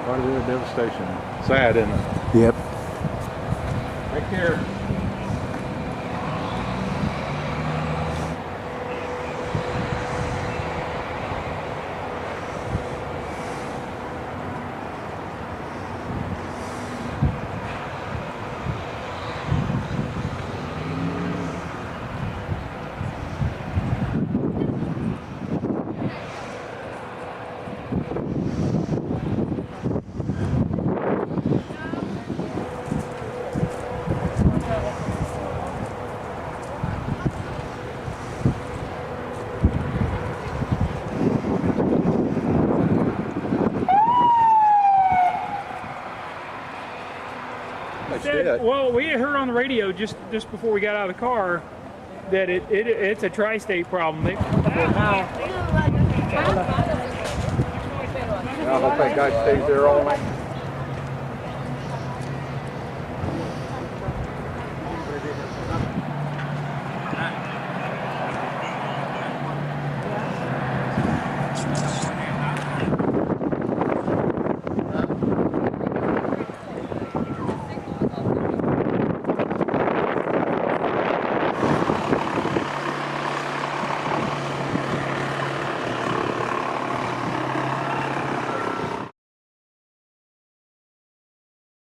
Quite a bit of devastation. Sad, isn't it? Yep. Take care. Well, we had heard on the radio just before we got out of the car that it's a tri-state problem. I hope that guy stays there all night.